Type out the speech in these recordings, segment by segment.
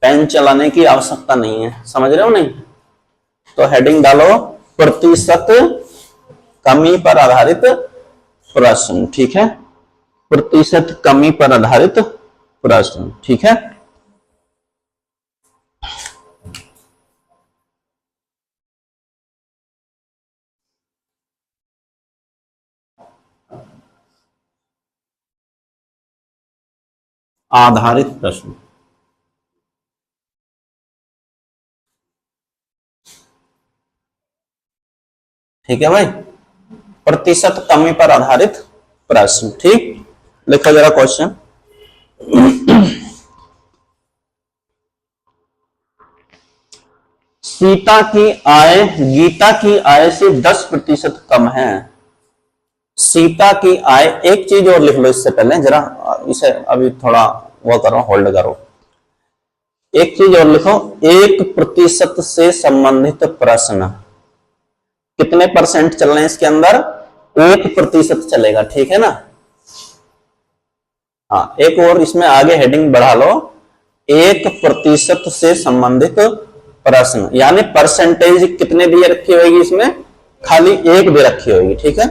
Pen चलाने की आवश्यकता नहीं है, समझ रहे हो नहीं? तो हेडिंग डालो प्रतिशत कमी पर आधारित प्रश्न, ठीक है, प्रतिशत कमी पर आधारित प्रश्न, ठीक है। आधारित प्रश्न, ठीक है भाई, प्रतिशत कमी पर आधारित प्रश्न, ठीक। लिखो जरा क्वेश्चन। सीता की आय गीता की आय से 10% कम है। सीता की आय, एक चीज और लिख लो इससे पहले जरा, इसे अभी थोड़ा वो करो, होल्ड करो। एक चीज और लिखो, 1% से संबंधित प्रश्न। कितने परसेंट चल रहे हैं इसके अंदर? 1% चलेगा, ठीक है ना। हाँ, एक और इसमें आगे हेडिंग बढ़ा लो, 1% से संबंधित प्रश्न, यानी परसेंटेज कितने दिए रखी होगी इसमें? खाली 1 दे रखी होगी, ठीक है।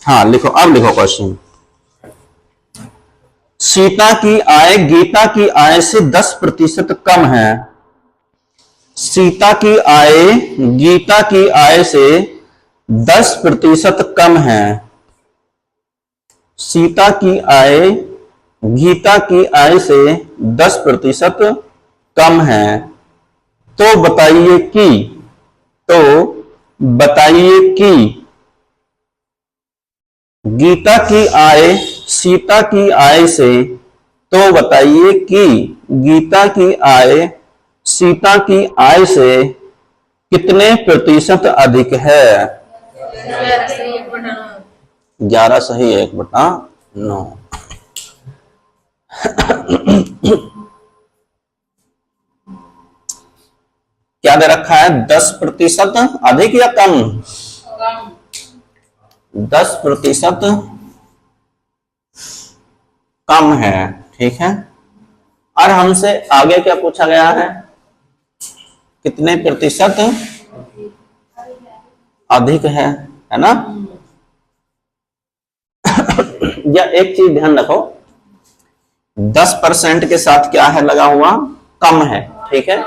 हाँ लिखो, अब लिखो क्वेश्चन। सीता की आय गीता की आय से 10% कम है। सीता की आय गीता की आय से 10% कम है। सीता की आय गीता की आय से 10% कम है। तो बताइए कि गीता की आय सीता की आय से, तो बताइए कि गीता की आय सीता की आय से कितने प्रतिशत अधिक है? 11 सही 1/9। क्या दे रखा है? 10% अधिक या कम? 10% कम है, ठीक है। और हमसे आगे क्या पूछा गया है? कितने प्रतिशत अधिक है ना। या एक चीज ध्यान रखो, 10% के साथ क्या है लगा हुआ? कम है, ठीक है।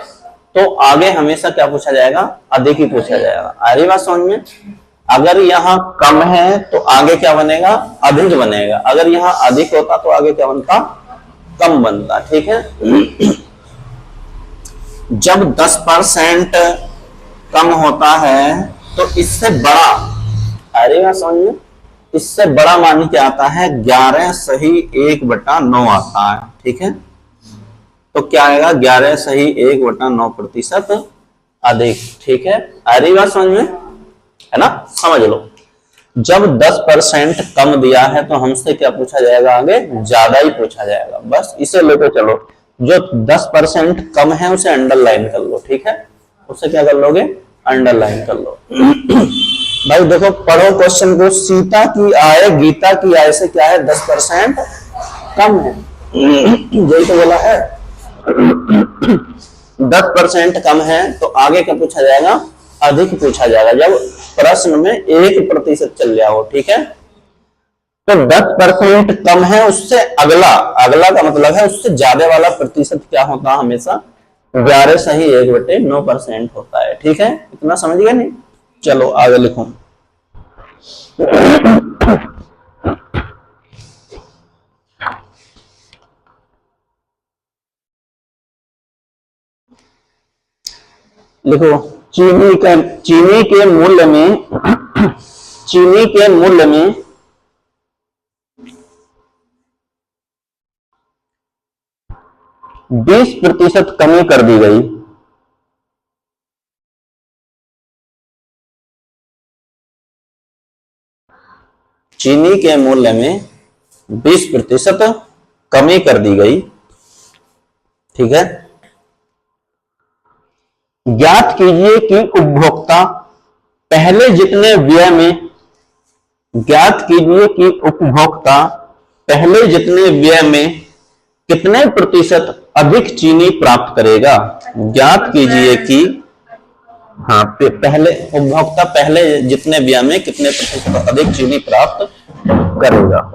तो आगे हमेशा क्या पूछा जाएगा? अधिक ही पूछा जाएगा। आ रही बात समझ में? अगर यहाँ कम है तो आगे क्या बनेगा? अधिक बनेगा। अगर यहाँ अधिक होता तो आगे क्या बनता? कम बनता, ठीक है। जब 10% कम होता है तो इससे बड़ा, अरे बात समझ में, इससे बड़ा मान क्या आता है? 11 सही 1/9 आता है, ठीक है। तो क्या आएगा? 11 सही 1/9% अधिक, ठीक है। आ रही बात समझ में, है ना? समझ लो, जब 10% कम दिया है तो हमसे क्या पूछा जाएगा? आगे ज्यादा ही पूछा जाएगा। बस इसे लेकर चलो, जो 10% कम है उसे अंडरलाइन कर लो, ठीक है। उसे क्या कर लोगे? अंडरलाइन कर लो। भाई देखो, पढ़ो क्वेश्चन को। सीता की आय गीता की आय से क्या है? 10% कम है। यही तो बोला है। 10% कम है तो आगे क्या पूछा जाएगा? अधिक पूछा जाएगा, जब प्रश्न में 1% चल जाओ, ठीक है। तो 10% कम है, उससे अगला, अगला का मतलब है उससे ज्यादा वाला प्रतिशत क्या होता है? हमेशा 11 सही 1/9% होता है, ठीक है। इतना समझ गए नहीं? चलो आगे लिखो। लिखो, चीनी के मूल्य में चीनी के मूल्य में 20% कमी कर दी गई। चीनी के मूल्य में 20% कमी कर दी गई, ठीक है। ज्ञात कीजिए कि उपभोक्ता पहले जितने व्यय में, ज्ञात कीजिए कि उपभोक्ता पहले जितने व्यय में कितने प्रतिशत अधिक चीनी प्राप्त करेगा। ज्ञात कीजिए कि हाँ पहले उपभोक्ता पहले जितने व्यय में कितने प्रतिशत अधिक चीनी प्राप्त करेगा।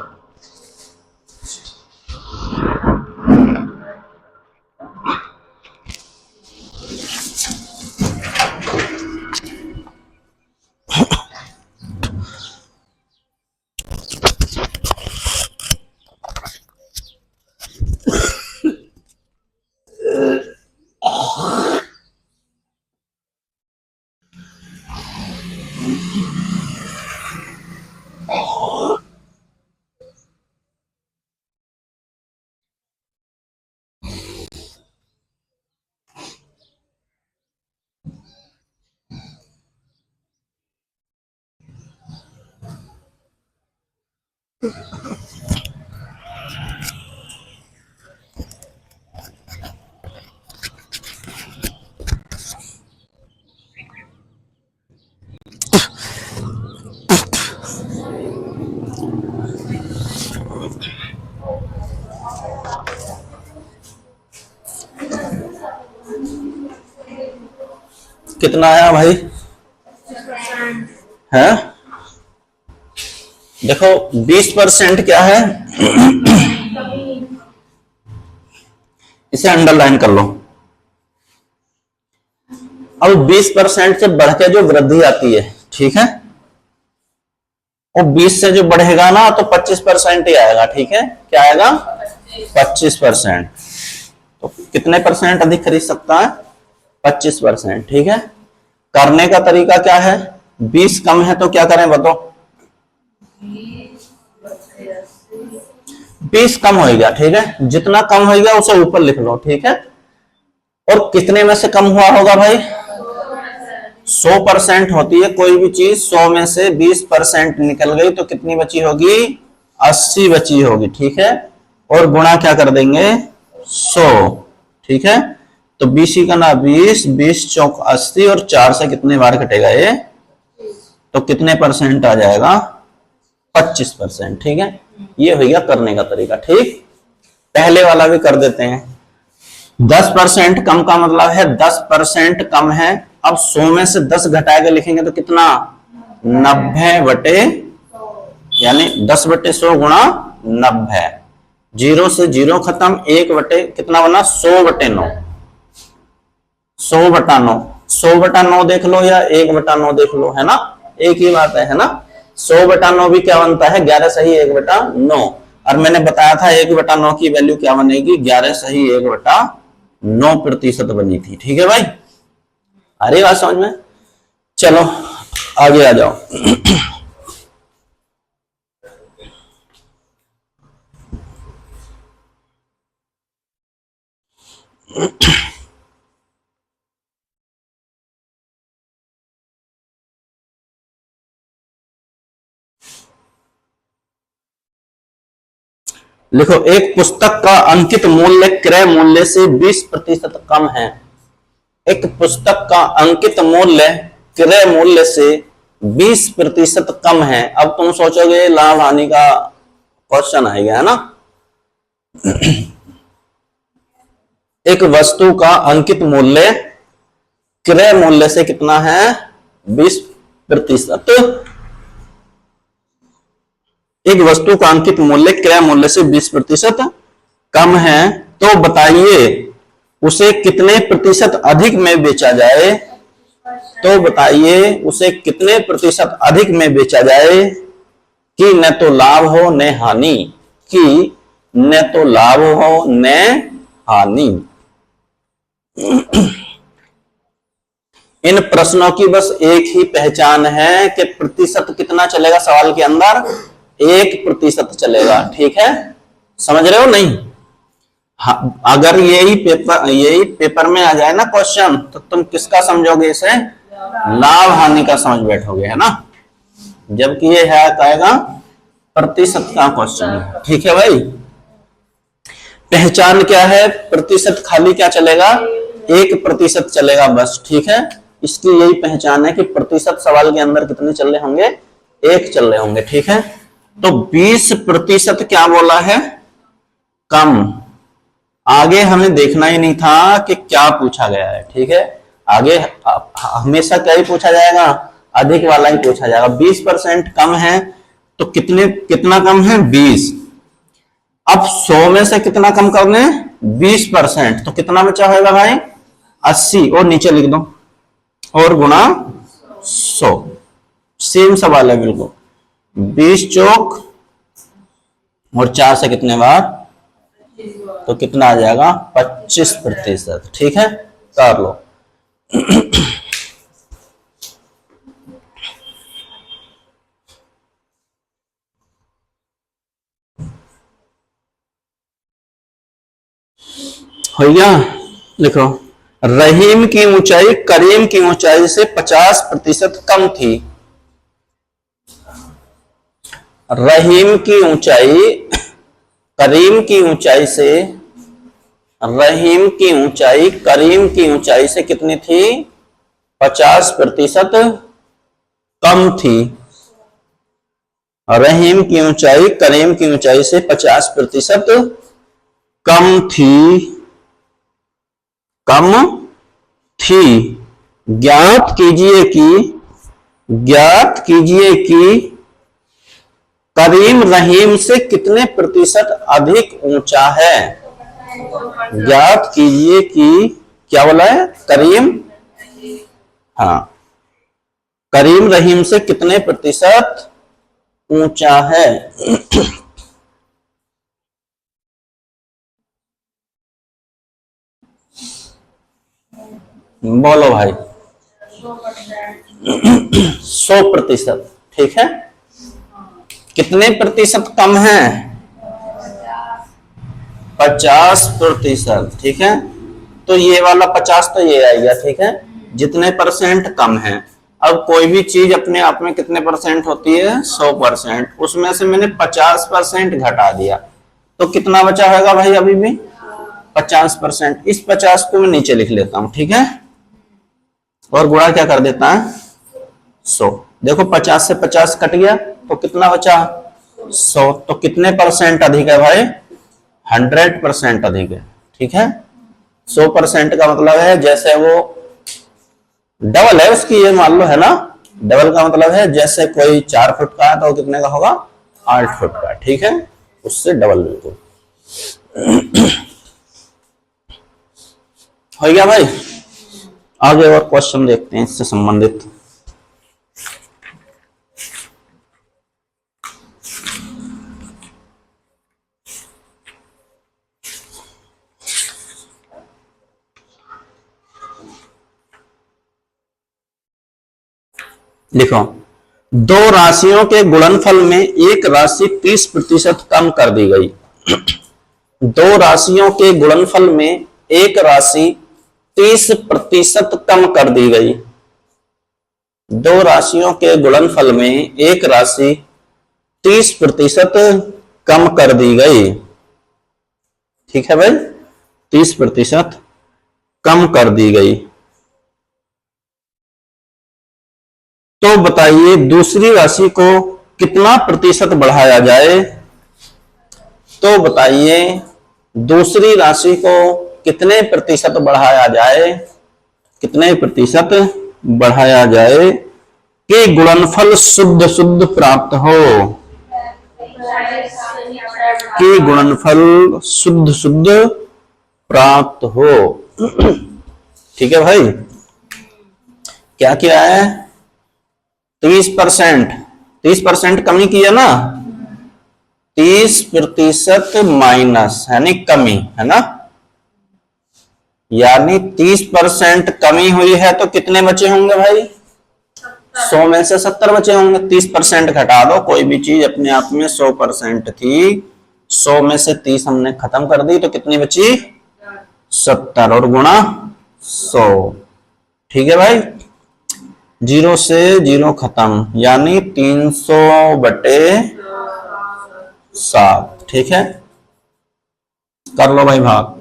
कितना आया भाई? है देखो 20% क्या है, इसे अंडरलाइन कर लो। अब 20% से बढ़ के जो वृद्धि आती है, ठीक है, वो 20 से जो बढ़ेगा ना तो 25% ही आएगा। ठीक है, क्या आएगा? 25%। तो कितने परसेंट अधिक खरीद सकता है? 25%। ठीक है, करने का तरीका क्या है? 20 कम है तो क्या करें बताओ? 20 कम हो गया। ठीक है, जितना कम हो गया उसे ऊपर लिख लो। ठीक है, और कितने में से कम हुआ होगा भाई? 100% होती है कोई भी चीज। 100 में से 20% निकल गई तो कितनी बची होगी? 80 बची होगी। ठीक है, और गुणा क्या कर देंगे? 100। ठीक है, तो 20 का ना 20, 20 चौक 80, और 4 से कितने बार कटेगा ये? तो कितने परसेंट आ जाएगा? 25%। ठीक है, ये हो गया करने का तरीका। ठीक, पहले वाला भी कर देते हैं। 10% कम का मतलब है 10% कम है। अब 100 में से 10 घटा के लिखेंगे तो कितना? 90/, यानी 10/100 गुणा 90। 0 से 0 खत्म, 1 कितना बना? 100/9। 100/9, 100/9 देख लो या 1/9 देख लो, है ना, एक ही बात है ना। 100/9 भी क्या बनता है? 11 सही 1/9। और मैंने बताया था 1/9 की वैल्यू क्या बनेगी? 11 सही 1/9% बनी थी। ठीक है भाई, आ रही बात समझ में? चलो आगे आ जाओ। लिखो, एक पुस्तक का अंकित मूल्य क्रय मूल्य से 20% कम है। एक पुस्तक का अंकित मूल्य क्रय मूल्य से 20% कम है। अब तुम सोचोगे लाभ हानि का क्वेश्चन आएगा, है ना। एक वस्तु का अंकित मूल्य क्रय मूल्य से कितना है? 20%। एक वस्तु का अंकित मूल्य क्रय मूल्य से 20% कम है, तो बताइए उसे कितने प्रतिशत अधिक में बेचा जाए? तो बताइए उसे कितने प्रतिशत अधिक में बेचा जाए कि न तो लाभ हो न हानि, कि न तो लाभ हो न हानि। इन प्रश्नों की बस एक ही पहचान है कि प्रतिशत कितना चलेगा सवाल के अंदर? 1% चलेगा। ठीक है, समझ रहे हो नहीं? हाँ, अगर यही पेपर में आ जाए ना क्वेश्चन, तो तुम किसका समझोगे? इसे लाभ हानि का समझ बैठोगे, है ना। जबकि ये है आएगा प्रतिशत का क्वेश्चन। ठीक है भाई, पहचान क्या है? प्रतिशत खाली क्या चलेगा? 1% चलेगा बस। ठीक है, इसकी यही पहचान है कि प्रतिशत सवाल के अंदर कितने चल रहे होंगे? 1 चल रहे होंगे। ठीक है, तो 20% क्या बोला है? कम। आगे हमें देखना ही नहीं था कि क्या पूछा गया है, ठीक है। आगे हमेशा क्या ही पूछा जाएगा, अधिक वाला ही पूछा जाएगा। 20% कम है तो कितना कम है, 20। अब 100 में से कितना कम करना है, 20%, तो कितना बचा होगा भाई, 80, और नीचे लिख दो और गुणा 100, सेम सवाल है बिल्कुल। 20 चौक और 4 से कितने बार, तो कितना आ जाएगा, 25%, ठीक है, कर लो। हो गया, लिखो। रहीम की ऊंचाई करीम की ऊंचाई से 50% कम थी। रहीम की ऊंचाई करीम की ऊंचाई से, रहीम की ऊंचाई करीम की ऊंचाई से कितनी थी, 50% कम थी। रहीम की ऊंचाई करीम की ऊंचाई से 50% कम थी, कम थी। ज्ञात कीजिए कि करीम रहीम से कितने प्रतिशत अधिक ऊंचा है। ज्ञात कीजिए कि, क्या बोला है, करीम, हाँ, करीम रहीम से कितने प्रतिशत ऊंचा है। बोलो भाई, 100%, ठीक है। कितने प्रतिशत कम है, 50%, ठीक है। तो ये वाला 50 तो ये आएगा, ठीक है, जितने परसेंट कम है। अब कोई भी चीज अपने आप में कितने परसेंट होती है, 100%, उसमें से मैंने 50% घटा दिया, तो कितना बचा होगा भाई, अभी भी 50%। इस 50 को मैं नीचे लिख लेता हूं, ठीक है, और गुणा क्या कर देता है, 100। देखो 50 से 50 कट गया तो कितना बचा, 100। तो कितने परसेंट अधिक है भाई, 100% अधिक है, ठीक है। 100% का मतलब है, जैसे वो डबल है उसकी, ये मान लो, है ना। डबल का मतलब है जैसे कोई 4 फुट का है तो कितने का होगा, 8 फुट का, ठीक है, उससे डबल बिल्कुल। हो गया भाई। आगे और क्वेश्चन देखते हैं इससे संबंधित। लिखो, दो राशियों के गुणनफल में एक राशि 30% कम कर दी गई। दो राशियों के गुणनफल में एक राशि 30% कम कर दी गई। दो राशियों के गुणनफल में एक राशि 30% कम कर दी गई, ठीक है भाई, 30% कम कर दी गई। तो बताइए दूसरी राशि को कितना प्रतिशत बढ़ाया जाए। तो बताइए दूसरी राशि को कितने प्रतिशत बढ़ाया जाए, कितने प्रतिशत बढ़ाया जाए कि गुणनफल शुद्ध शुद्ध प्राप्त हो, कि गुणनफल शुद्ध शुद्ध प्राप्त हो। ठीक है भाई, क्या किया है, 30%, 30% कमी किया ना, 30% माइनस यानी कमी, है ना, यानी 30% कमी हुई है तो कितने बचे होंगे भाई, 100 में से 70 बचे होंगे। 30% घटा दो, कोई भी चीज अपने आप में 100% थी, 100 में से 30 हमने खत्म कर दी तो कितनी बची, 70, और गुणा 100, ठीक है भाई। 0 से 0 खत्म, यानी 300/7, ठीक है, कर लो भाई भाग।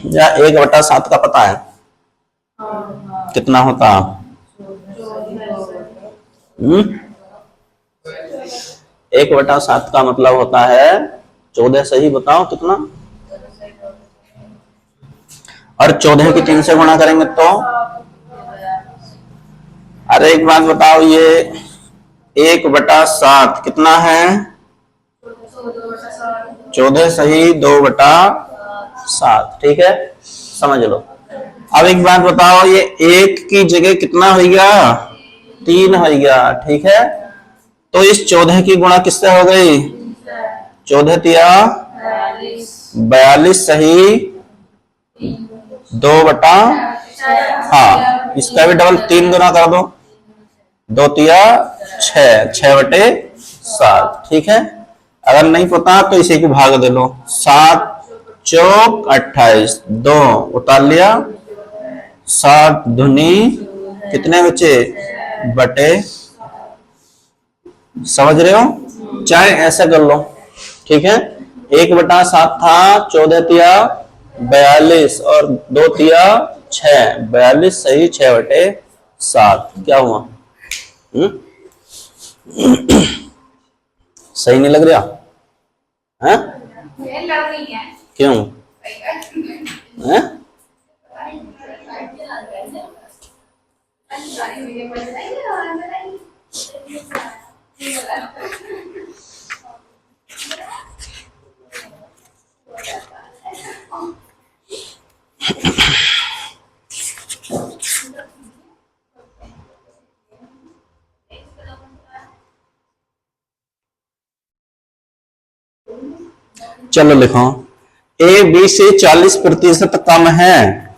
या 1/7 का पता है कितना होता, 1/7 का मतलब होता है 14 सही, बताओ कितना। और 14 की 3 से गुणा करेंगे तो, अरे एक बात बताओ, ये 1/7 कितना है? 14 सही, 2/7, ठीक है, समझ लो। अब एक बात बताओ, ये 1 की जगह कितना हो गया? 3 हो गया, ठीक है। तो इस 14 की गुणा किससे हो गई? 14 तिया 42 सही, 2/, हाँ इसका भी डबल 3 गुना कर दो, 2 तिया 6, 6/7, ठीक है। अगर नहीं पता तो इसी को भाग दे लो, 7 चौक 28, 2 उतार लिया, 7 दूनी कितने बचे? बटे, समझ रहे हो? चाहे ऐसा कर लो, ठीक है। 1/7 था, 14 तिया 42 और 2 तिया 6, 42 सही, 6/7, क्या हुआ? सही नहीं लग रहा है? क्यों है? चलो लिखो, ए बी से 40% कम है।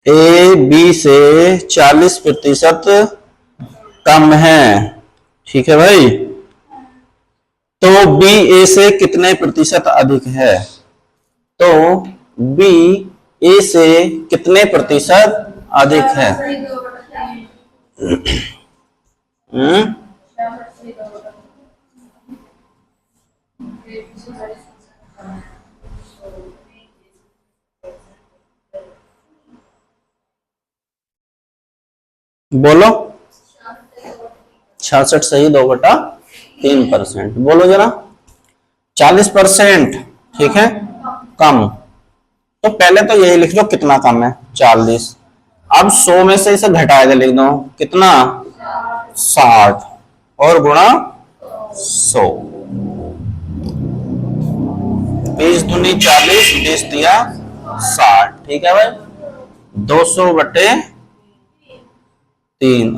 ए बी से 40% कम है, ठीक है भाई। तो बी ए से कितने प्रतिशत अधिक है? तो बी ए से कितने प्रतिशत अधिक है? बोलो, 66 सही, 2/3%। बोलो जरा, 40%, ठीक है, कम। तो पहले तो यही लिख लो कितना कम है, 40। अब 100 में से इसे घटा के लिख दो, कितना? 60 और गुणा 100, 20 दूनी 40, 20 तिया 60, ठीक है भाई। 200/3,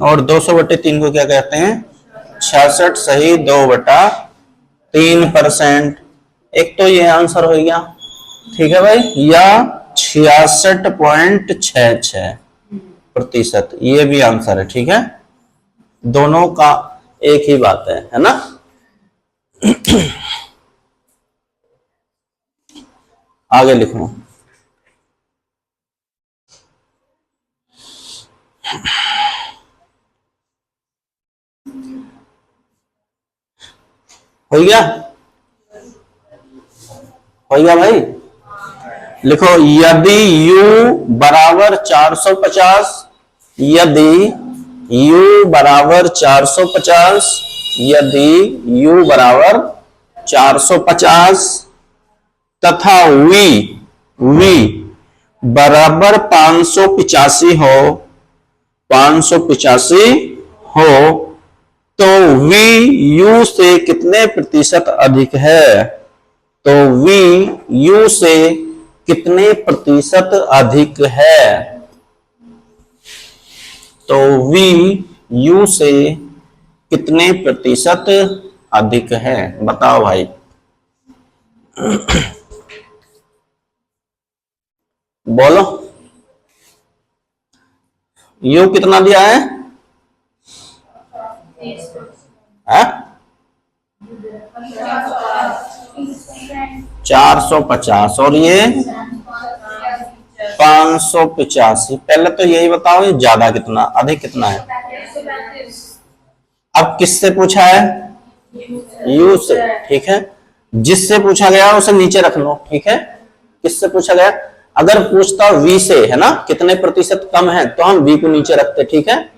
और 200/3 को क्या कहते हैं? 66 सही, 2/3%। एक तो ये आंसर हो गया, ठीक है भाई, या 66.66%, ये भी आंसर है, ठीक है। दोनों का एक ही बात है ना। आगे लिखो, हो गया? हो गया भाई। लिखो, यदि u बराबर 450, यदि u बराबर 450, यदि u बराबर 450 तथा v बराबर 585 हो, 585 हो, तो v u से कितने प्रतिशत अधिक है? तो v u से कितने प्रतिशत अधिक है? तो v u से कितने प्रतिशत अधिक है, बताओ भाई। बोलो, u कितना दिया है? 450 और ये 585। पहले तो यही बताओ, ये ज्यादा कितना, अधिक कितना है? अब किससे पूछा है? u से, ठीक है। जिससे पूछा गया उसे नीचे रख लो, ठीक है। किससे पूछा गया? अगर पूछता v से, है ना, कितने प्रतिशत कम है, तो हम v को नीचे रखते, ठीक है।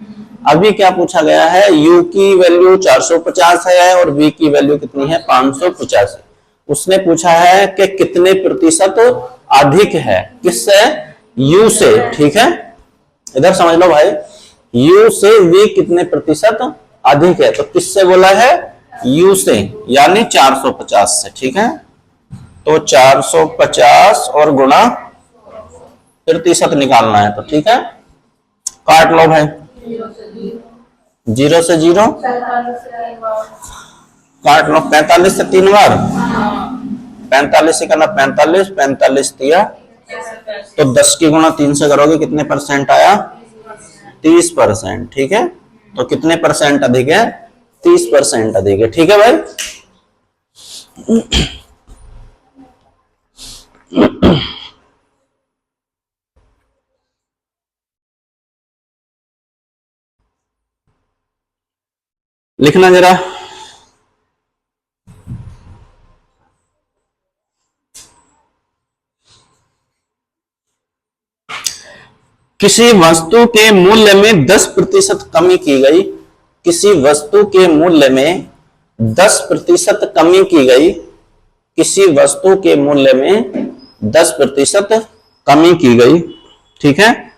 अभी क्या पूछा गया है, u की वैल्यू 450 है और v की वैल्यू कितनी है 550। उसने पूछा है कि कितने प्रतिशत अधिक है, किससे, u से। ठीक है, इधर समझ लो भाई, u से v कितने प्रतिशत अधिक है, तो किससे बोला है, u से, यानी 450 से। ठीक है, तो 450 और गुणा प्रतिशत निकालना है, तो ठीक है, काट लो भाई, 0 से 0 काट लो, 45 से 3 बार, 45 से करना 45, 45 दिया तो 10 की गुणा 3 से करोगे कितने परसेंट आया, 30%। ठीक है, तो कितने परसेंट अधिक है, 30% अधिक है। ठीक है भाई, लिखना जरा, किसी वस्तु के मूल्य में 10% कमी की गई, किसी वस्तु के मूल्य में 10% कमी की गई, किसी वस्तु के मूल्य में 10% कमी की गई। ठीक है,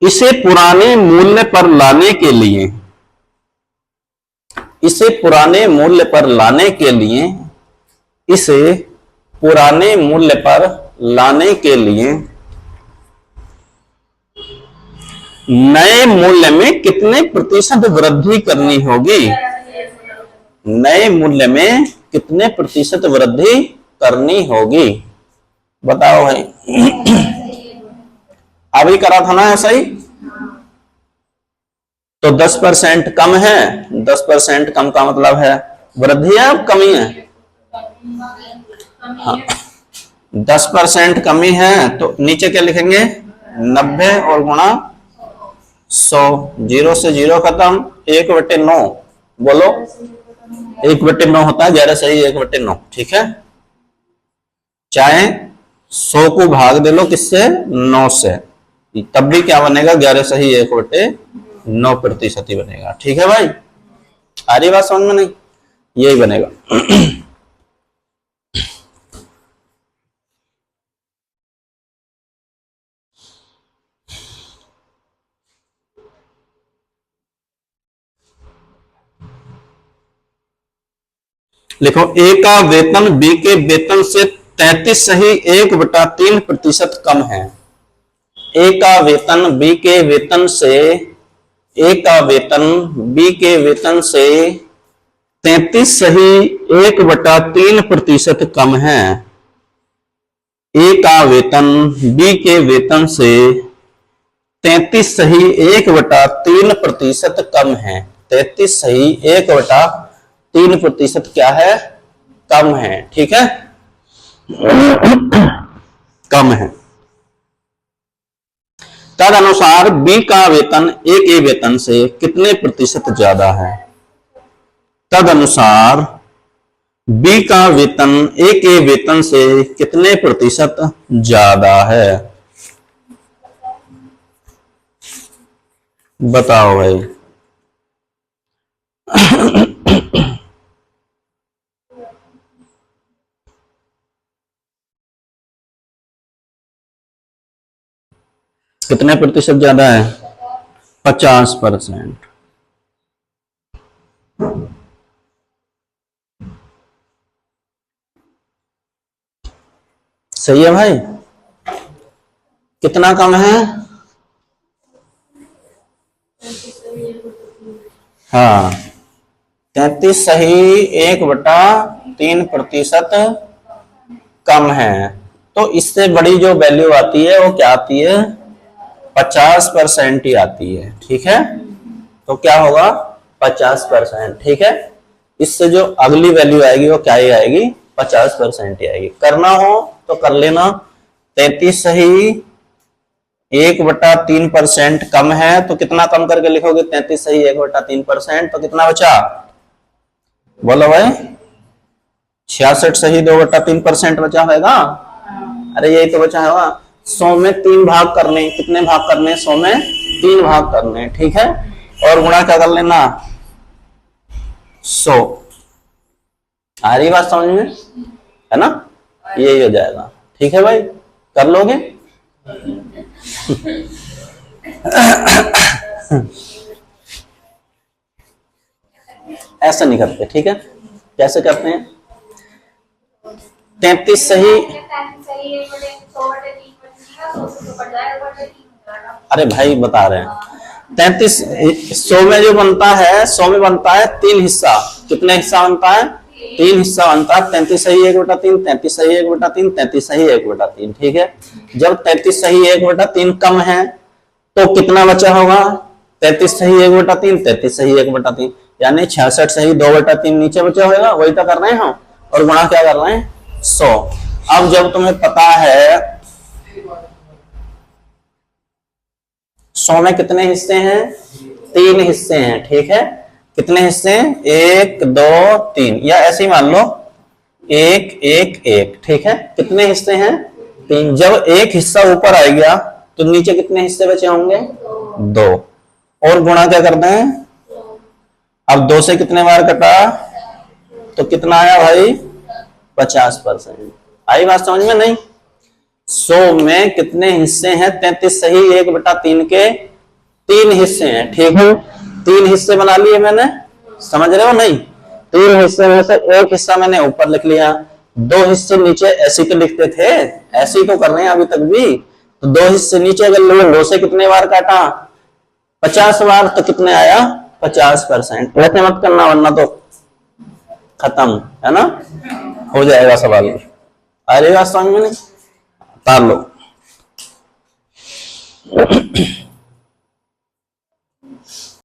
इसे पुराने मूल्य पर लाने के लिए, इसे पुराने मूल्य पर लाने के लिए, इसे पुराने मूल्य पर लाने के लिए नए मूल्य में कितने प्रतिशत वृद्धि करनी होगी, नए मूल्य में कितने प्रतिशत वृद्धि करनी होगी, बताओ भाई। अभी करा था ना ऐसा ही, तो 10% कम है, 10% कम का मतलब है वृद्धि है, अब कमी है, हाँ 10% कमी है, तो नीचे क्या लिखेंगे, 90 और गुणा 100, 0 से 0 खत्म, 1/9 बोलो, 1/9 होता है, 11 सही 1/9। ठीक है, चाहे 100 को भाग दे लो किससे, 9 से, तब भी क्या बनेगा, 11 सही 1/9 प्रतिशत ही बनेगा। ठीक है भाई, आ रही बात समझ में, नहीं यही बनेगा। लिखो, ए का वेतन बी के वेतन से 33 सही 1/3% कम है। ए का वेतन बी के वेतन से, ए का वेतन बी के वेतन से 33 सही 1/3% कम है। ए का वेतन बी के वेतन से 33 सही 1/3% कम है। 33 सही 1/3% क्या है, कम है। ठीक है, कम है। तद अनुसार बी का वेतन ए के वेतन से कितने प्रतिशत ज्यादा है। तद अनुसार बी का वेतन ए के वेतन से कितने प्रतिशत ज्यादा है, बताओ भाई। कितने प्रतिशत ज्यादा है, 50%। सही है भाई, कितना कम है, हाँ 33 सही 1/3% कम है। तो इससे बड़ी जो वैल्यू आती है वो क्या आती है, 50% ही आती है। ठीक है, तो क्या होगा 50%। ठीक है, इससे जो अगली वैल्यू आएगी वो क्या ही आएगी, 50% ही आएगी। करना हो तो कर लेना, 33 सही 1/3% कम है, तो कितना कम करके लिखोगे, 33 सही 1/3%, तो कितना बचा, बोलो भाई, 66 सही 2/3% बचा होगा। अरे यही तो बचा होगा। 100 में 3 भाग करने, कितने भाग करने, 100 में 3 भाग करने। ठीक है, और गुणा क्या कर लेना 100। आ रही बात समझ में, है ना? यही हो जाएगा। ठीक है भाई, कर लोगे? ऐसा नहीं करते, ठीक है? कैसे करते हैं? 33 सही। अरे भाई बता रहे हैं 33 100 में जो बनता है, 100 में बनता है 3 हिस्सा। कितने हिस्सा बनता है? 3 हिस्सा बनता है। 33 सही 1/3, 33 सही 1/3, 33 सही 1/3। ठीक है, जब 33 सही 1/3 कम है तो कितना बचा होगा? 33 सही 1/3, 33 सही 1/3, यानी 66 सही 2/3 नीचे बचा होगा। वही तो कर रहे हैं हम, और गुणा क्या कर रहे हैं 100। अब जब तुम्हें पता है 100 में कितने हिस्से हैं? 3 हिस्से हैं। ठीक है, कितने हिस्से हैं? 1 2 3, या ऐसे ही मान लो 1 1 1। ठीक है, कितने हिस्से हैं? 3। जब एक हिस्सा ऊपर आ गया तो नीचे कितने हिस्से बचे होंगे? 2। और गुणा क्या करते हैं? अब 2 से कितने बार कटा तो कितना आया भाई? 50%। आई बात समझ में? नहीं, 100 में कितने हिस्से हैं? 33 सही 1/3 के 3 हिस्से हैं। ठीक है, 3 हिस्से बना लिए मैंने, समझ रहे हो? नहीं, 3 हिस्से में से एक हिस्सा मैंने ऊपर लिख लिया, 2 हिस्से नीचे। ऐसे तो लिखते थे, ऐसे ही तो कर रहे हैं अभी तक भी। तो 2 हिस्से नीचे अगर लो, 2 से कितने बार काटा? 50 बार। तो कितने आया? 50%। ऐसे मत करना वरना तो खत्म, है ना? हो जाएगा सवाल। अरे बात समझ में नहीं? तार लो।